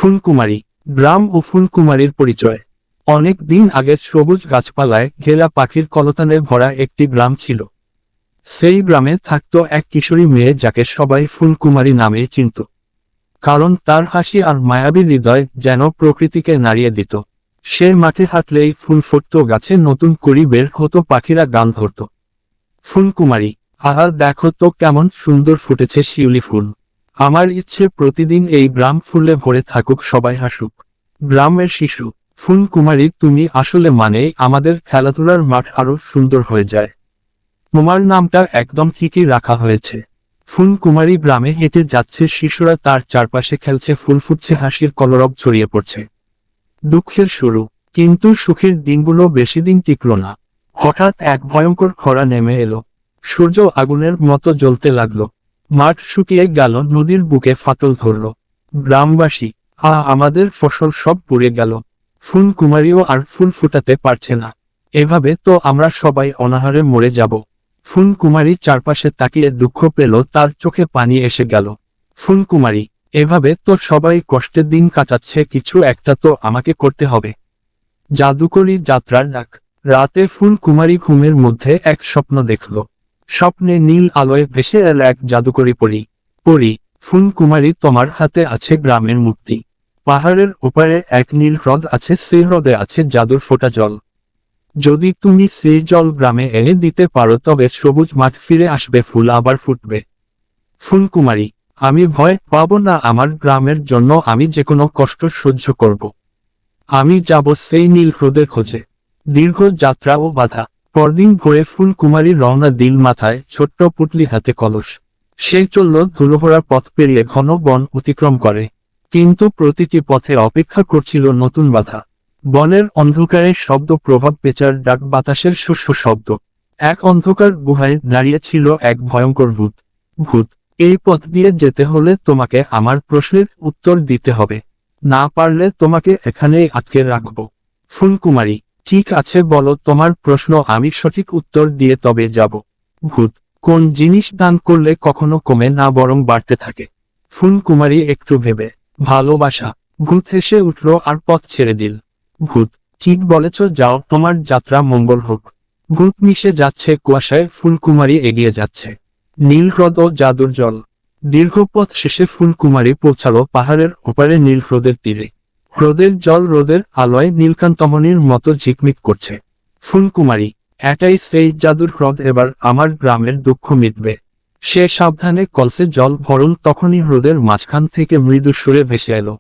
ফুলকুমারী গ্রাম ও ফুলকুমারীর পরিচয়। অনেক দিন আগে সবুজ গাছপালায় ঘেরা পাখির কলতানে ভরা একটি গ্রাম ছিল। সেই গ্রামে থাকত এক কিশোরী মেয়ে যাকে সবাই ফুলকুমারী নামে চিনত, কারণ তার হাসি আর মায়াবী হৃদয় যেন প্রকৃতিকে নাড়িয়ে দিত। সে মাঠে হাঁটলেই ফুল ফুটত, গাছে নতুন কুড়ি বের হতো, পাখিরা গান ধরত। ফুলকুমারী, আহা দেখো তো কেমন সুন্দর ফুটেছে শিউলি ফুল। আমার ইচ্ছে প্রতিদিন এই গ্রাম ফুলে ভরে থাকুক, সবাই হাসুক। গ্রামের শিশু ফুলকুমারী, তুমি আসলে মানেই আমাদের খেলাধুলার মাঠ আরো সুন্দর হয়ে যায়। তোমার নামটা একদম ঠিকই রাখা হয়েছে। ফুলকুমারী গ্রামে হেঁটে যাচ্ছে, শিশুরা তার চারপাশে খেলছে, ফুল ফুটছে, হাসির কলরব ছড়িয়ে পড়ছে। দুঃখের শুরু, কিন্তু সুখের দিনগুলো বেশি দিন টিকল না। হঠাৎ এক ভয়ঙ্কর খরা নেমে এলো। সূর্য আগুনের মতো জ্বলতে লাগলো। মাঠ শুকিয়ে গেল, নদীর বুকে ফাটল ধরল। গ্রামবাসী, আমাদের ফসল সব পুড়ে গেল। ফুলকুমারীও আর ফুল ফুটাতে পারছে না। এভাবে তো আমরা সবাই অনাহারে মরে যাব। ফুলকুমারী চারপাশে তাকিয়ে দুঃখ পেল, তার চোখে পানি এসে গেল। ফুলকুমারী, এভাবে তো সবাই কষ্টের দিন কাটাচ্ছে, কিছু একটা তো আমাকে করতে হবে। জাদুকরি যাত্রার ডাক। রাতে ফুলকুমারী ঘুমের মধ্যে এক স্বপ্ন দেখল। স্বপ্নে নীল আলোয় ভেসে এল এক জাদুকরি পরী। পরী, ফুলকুমারী, তোমার হাতে আছে গ্রামের মুক্তি। পাহাড়ের ওপারে এক নীল হ্রদ আছে, সেই হ্রদে আছে জাদুর ফোঁটা জল। যদি তুমি সেই জল গ্রামে এনে দিতে পারো, তবে সবুজ মাঠ ফিরে আসবে, ফুল আবার ফুটবে। ফুলকুমারী, আমি ভয় পাবো না, আমার গ্রামের জন্য আমি যে কোনো কষ্ট সহ্য করব। আমি যাব সেই নীল হ্রদের খোঁজে। দীর্ঘ যাত্রা ও বাধা। পরদিন ভোরে ফুলকুমারী রওনা দিল, মাথায় ছোট্ট পুটলি, হাতে কলস। সে চলল ধুলোভরা পথ পেরিয়ে, ঘন বন অতিক্রম করে। কিন্তু প্রতিটি পথে অপেক্ষা করছিল নতুন বাধা। বনের অন্ধকারে শব্দ, প্রভাব, পেঁচার ডাক, বাতাসের শস্য শব্দ। এক অন্ধকার গুহায় দাঁড়িয়ে ছিল এক ভয়ঙ্কর ভূত। ভূত, এই পথ দিয়ে যেতে হলে তোমাকে আমার প্রশ্নের উত্তর দিতে হবে। না পারলে তোমাকে এখানেই আটকে রাখব। ফুলকুমারী, ঠিক আছে, বলো তোমার প্রশ্ন, আমি সঠিক উত্তর দিয়ে তবে যাব। ভূত, কোন জিনিস দান করলে কখনো কমে না, বরং বাড়তে থাকে? ফুলকুমারী একটু ভেবে, ভালোবাসা। ভূত হেসে উঠল আর পথ ছেড়ে দিল। ভূত, ঠিক বলেছ, যাও, তোমার যাত্রা মঙ্গল হোক। ভূত মিশে যাচ্ছে কুয়াশায়, ফুলকুমারী এগিয়ে যাচ্ছে। নীল হ্রদ ও জাদুর জল। দীর্ঘ পথ শেষে ফুলকুমারী পৌঁছালো পাহাড়ের ওপারে নীল হ্রদের তীরে। হ্রদের জল রোদের আলোয় নীলকান্তমণির মতো ঝিকমিক করছে। ফুলকুমারী, এটাই সেই জাদুর হ্রদ, এবার আমার গ্রামের দুঃখ মিটবে। সে সাবধানে কলসে জল ভরল, তখনই হ্রদের মাঝখান থেকে মৃদু সুরে ভেসে এলো।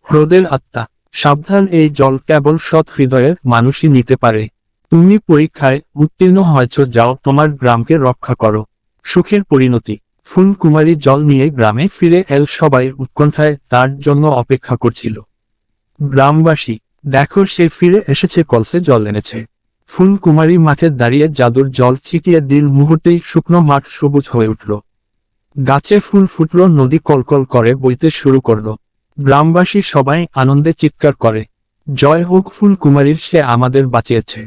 হ্রদের আত্মা, সাবধান, এই জল কেবল সৎ হৃদয়ের মানুষই নিতে পারে। তুমি পরীক্ষায় উত্তীর্ণ হয়েছ, যাও, তোমার গ্রামকে রক্ষা করো। সুখের পরিণতি। ফুলকুমারী জল নিয়ে গ্রামে ফিরে এল, সবাই উৎকণ্ঠায় তার জন্য অপেক্ষা করছিল। গ্রামবাসী, দেখো, সে ফিরে এসেছে, কলসে জল এনেছে। ফুলকুমারী মাঠে দাঁড়িয়ে জাদুর জল ছিটিয়ে দিল, মুহূর্তেই শুকনো মাঠ সবুজ হয়ে উঠল। গাছে ফুল ফুটল, নদী কলকল করে বইতে শুরু করল। গ্রামবাসী সবাই আনন্দে চিৎকার করে, জয় হোক ফুলকুমারীর, সে আমাদের বাঁচিয়েছে।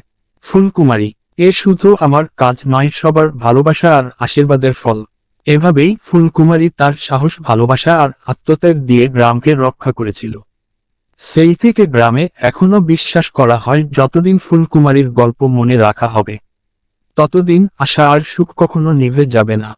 ফুলকুমারী, এ শুধু আমার কাজ নয়, সবার ভালোবাসা আর আশীর্বাদের ফল। এভাবেই ফুলকুমারী তার সাহস, ভালোবাসা আর আত্মত্যাগ দিয়ে গ্রামকে রক্ষা করেছিল। সেই থেকে গ্রামে এখনো বিশ্বাস করা হয়, যতদিন ফুলকুমারীর গল্প মনে রাখা হবে, ততদিন আশা আর সুখ কখনো নিভে যাবে না।